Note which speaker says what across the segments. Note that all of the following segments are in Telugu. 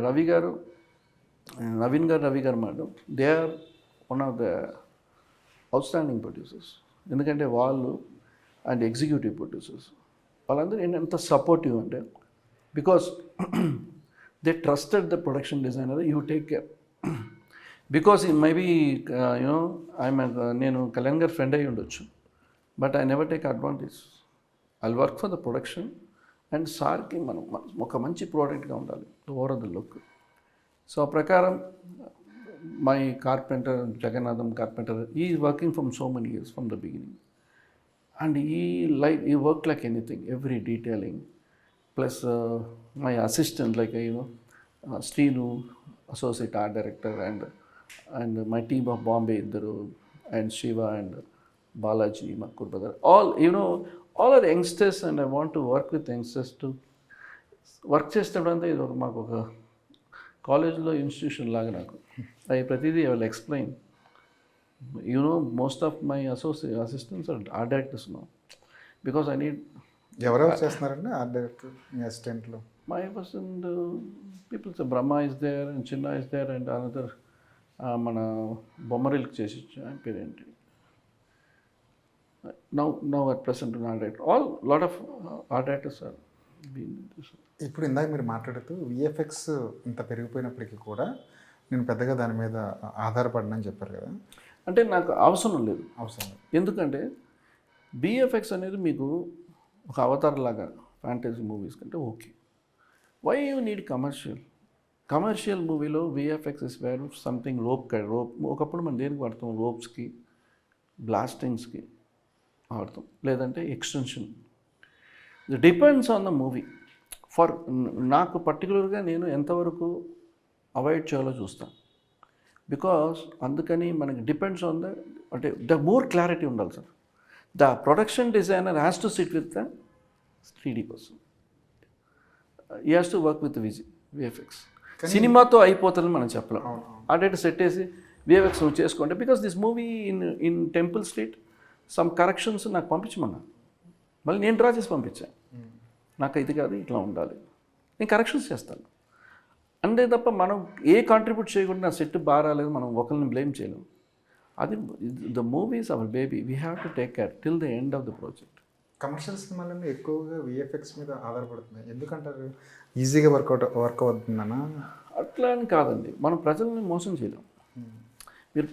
Speaker 1: రవి గారు, నవీన్ గారు, రవి గారు madam, they are one of the outstanding producers. ఎందుకంటే వాళ్ళు అండ్ ఎగ్జిక్యూటివ్ ప్రొడ్యూసర్స్ వాళ్ళందరూ ఎంత సపోర్టివ్ అంటే, because they trusted the production designer, you take care. Because it maybe you know నేను కళ్యాణ్ గారు ఫ్రెండ్ అయ్యి ఉండొచ్చు, but I never take advantage. I work for the production and సార్కి మనం ఒక మంచి ప్రోడక్ట్గా ఉండాలి, ఓవర్ ద లుక్. సో ఆ ప్రకారం my carpenter Jagannatham carpenter he working from so many years from the beginning, and he work like anything, every detailing. Plus my assistant like Srinu, associate art director, and my team of Bombay ఇద్దరు, and Shiva and Balaji Makkur brother, all are youngsters, and I want to work with youngsters to work చేసేటప్పుడంతా ఇది మాకు ఒక కాలేజ్లో ఇన్స్టిట్యూషన్ లాగా. నాకు ప్రతిదీ I will explain. Most of my assistants are directors no, because I need.
Speaker 2: ఎవరెవరు చేస్తున్నారండి ఆర్ట్ డైరెక్టర్ మీ అసిస్టెంట్లో?
Speaker 1: My person peoples Brahma is there, and Chinna is there, and another మన బొమ్మరిల్కి చేసి ఆయన పేరేంటి, now at present art director, all lot of art directors are being this.
Speaker 2: ఇప్పుడు ఇందాక మీరు మాట్లాడుతూ విఎఫ్ఎక్స్ ఇంత పెరిగిపోయినప్పటికీ కూడా నేను పెద్దగా దాని మీద ఆధారపడినని చెప్పారు కదా.
Speaker 1: అంటే నాకు అవసరం లేదు.
Speaker 2: అవసరం లేదు.
Speaker 1: ఎందుకంటే బిఎఫ్ఎక్స్ అనేది మీకు ఒక అవతార్ లాగా ఫ్యాంటసీ మూవీస్ కంటే okay. Why you need commercial మూవీలో VFX is where something rope. ఒకప్పుడు మనం దేనికి వాడతాం? రోప్స్కి, బ్లాస్టింగ్స్కి వాడతాం, లేదంటే extension. It depends on the movie. నాకు పర్టికులర్గా నేను ఎంతవరకు అవాయిడ్ చేయాలో చూస్తాను, బికాస్ అందుకని మనకి depends on the more clarity ఉండాలి sir. The production designer has to sit with the 3D person, he has to work with VFX. సినిమాతో అయిపోతుందని మనం చెప్పలేం. ఆ డేట్ సెట్ చేసి విఎఫ్ఎక్స్ నువ్వు చేసుకోండి, because this movie in temple street some corrections నాకు పంపించమన్నా, మళ్ళీ నేను డ్రా చేసి పంపించాను. నాకు ఇది కాదు, ఇట్లా ఉండాలి, నేను కరెక్షన్స్ చేస్తాను. అంతే తప్ప మనం ఏ కాంట్రిబ్యూట్ చేయకుండా నా సెట్ బాగా రాలేదు మనం ఒకరిని బ్లేమ్ చేయలేము. అది the movies hour baby, we have to take care till the end of the project.
Speaker 2: Commercial సినిమాలన్నీ ఎక్కువగా విఎఫ్ఎక్స్ మీద ఆధారపడుతున్నాయి. ఎందుకంటారు? ఈజీగా వర్క్ అవుతుందన్నా?
Speaker 1: అట్లా అని కాదండి, మనం ప్రజల్ని మోసం చేయలేం. మీరు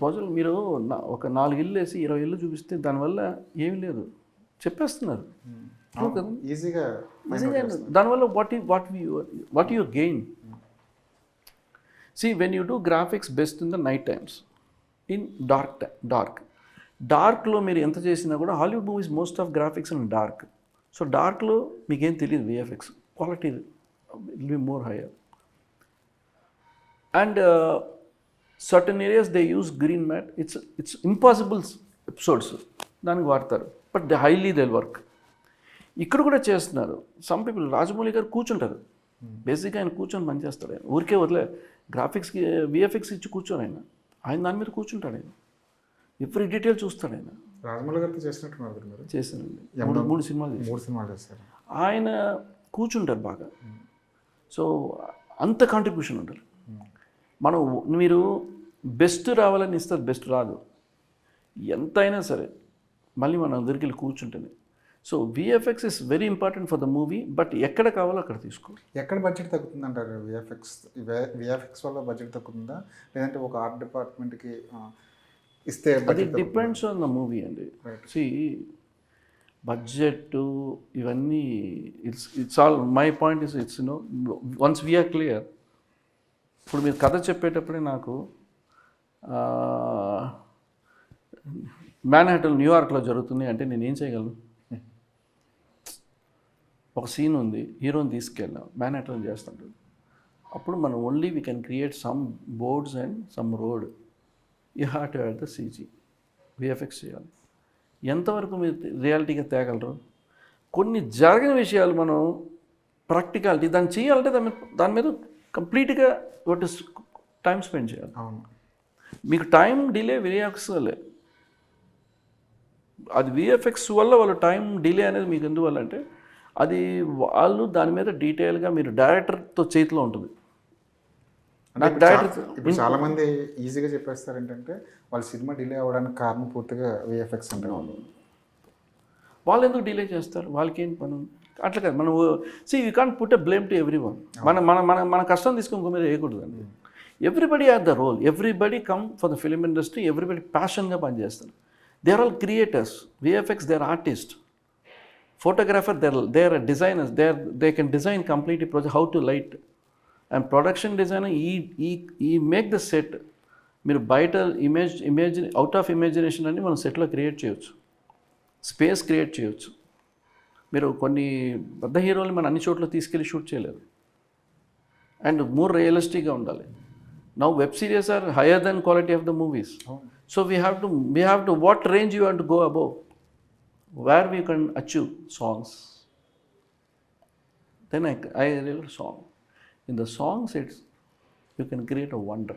Speaker 1: ఒక 4 ఇల్లు వేసి 20 ఇల్లు చూపిస్తే దానివల్ల ఏమీ లేదు, చెప్పేస్తున్నారు కదా
Speaker 2: ఈజీగా.
Speaker 1: దానివల్ల what you gain? See, when you do graphics best in the night times, in డార్క్లో మీరు ఎంత చేసినా కూడా, Hollywood movies most of graphics in dark. So డార్క్లో మీకేం తెలియదు, VFX quality will be more higher. And certain areas they use green mat. It's impossible episodes దానికి వాడతారు, but they highly they work. ఇక్కడ కూడా చేస్తున్నారు. సమ్ పీపుల్, రాజమౌళి గారు కూర్చుంటారు, బేసిక్గా ఆయన కూర్చొని పని చేస్తాడు. ఆయన ఊరికే వదిలే గ్రాఫిక్స్కి విఎఫ్ఎక్స్ ఇచ్చి కూర్చొని ఆయన దాని మీద కూర్చుంటాడు. ఆయన ఎవ్రీ డీటెయిల్ చూస్తాడు. ఆయన
Speaker 2: రాజమౌళి గారితో చేసినట్టున్నారు.
Speaker 1: చేశానండి, 3 సినిమాలు
Speaker 2: చేశారు.
Speaker 1: ఆయన కూర్చుంటారు బాగా. సో అంత కాంట్రిబ్యూషన్ ఉండాలి. మీరు బెస్ట్ రావాలని ఇస్తారు, బెస్ట్ రాదు. ఎంతైనా సరే మళ్ళీ మనం దగ్గరికి వెళ్ళి కూర్చుంటుంది. So VFX is very important for the movie, but ఎక్కడ కావాలో అక్కడ తీసుకో. ఎక్కడ
Speaker 2: బడ్జెట్ తగ్గుతుంది అంటారు? విఎఫ్ఎక్స్ వల్ల బడ్జెట్ తగ్గుతుందా, లేదంటే ఒక ఆర్ట్ డిపార్ట్మెంట్కి ఇస్తే?
Speaker 1: అది డిపెండ్స్ ఆన్ ద మూవీ అండి. సి బడ్జెట్ ఇవన్నీ it's all my point is it's once we're clear. ఇప్పుడు మీరు కథ చెప్పేటప్పుడే నాకు మ్యాన్హాటన్ న్యూయార్క్లో జరుగుతుంది అంటే నేను ఏం చేయగలను? ఒక సీన్ ఉంది, హీరోని తీసుకెళ్ళాం, మ్యాన్హాటన్ చేస్తుంటాడు. అప్పుడు మనం only we can create some boards and some road. You have to add the CG, VFX చేయాలి. ఎంతవరకు మీరు రియాలిటీగా తేగలరు? కొన్ని జరిగిన విషయాలు మనం ప్రాక్టికాలిటీ దాన్ని చేయాలంటే దాని మీద కంప్లీట్గా వాట్ ఇస్ టైం స్పెండ్ చేయాలి. మీకు టైం డిలే విఎఫ్ఎక్స్ వల్లే. అది విఎఫ్ఎక్స్ వల్ల వాళ్ళ టైం డిలే అనేది మీకు ఎందువల్ల అంటే, అది వాళ్ళు దాని మీద డీటెయిల్గా మీరు డైరెక్టర్తో చేతిలో ఉంటుంది. నాకు డైరెక్టర్
Speaker 2: ఇప్పుడు చాలా మంది ఈజీగా చెప్పేస్తారు ఏంటంటే వాళ్ళ సినిమా డిలే అవ్వడానికి కారణం పూర్తిగా విఎఫ్ఎక్స్ అంటారు.
Speaker 1: వాళ్ళు ఎందుకు డిలే చేస్తారు, వాళ్ళకి ఏం పని ఉంది? అట్లా కాదు, మనం you can't put a blame to every one. మన కష్టం తీసుకొని ఇంకో మీద వేయకూడదండి. Everybody have the role, everybody come for the film industry, everybody ప్యాషన్గా పనిచేస్తారు. They are all creators, VFX they are artist, photographer they are designers, they can design completely project, how to light, and production designer he make the set. మీరు బయట ఇమేజిన్ అవుట్ ఆఫ్ ఇమాజినేషన్ అని మనం సెట్లో క్రియేట్ చేయొచ్చు, స్పేస్ క్రియేట్ చేయొచ్చు. మీరు కొన్ని పెద్ద హీరోలు మన అన్ని చోట్ల తీసుకెళ్ళి షూట్ చేయలేరు, అండ్ మోర్ రియలిస్టిక్గా ఉండాలి. Now web series are higher than quality of the movies. So we have to what range you want to go above, where we can achieve songs. Then I wrote a song. In the songs, you can create a wonder.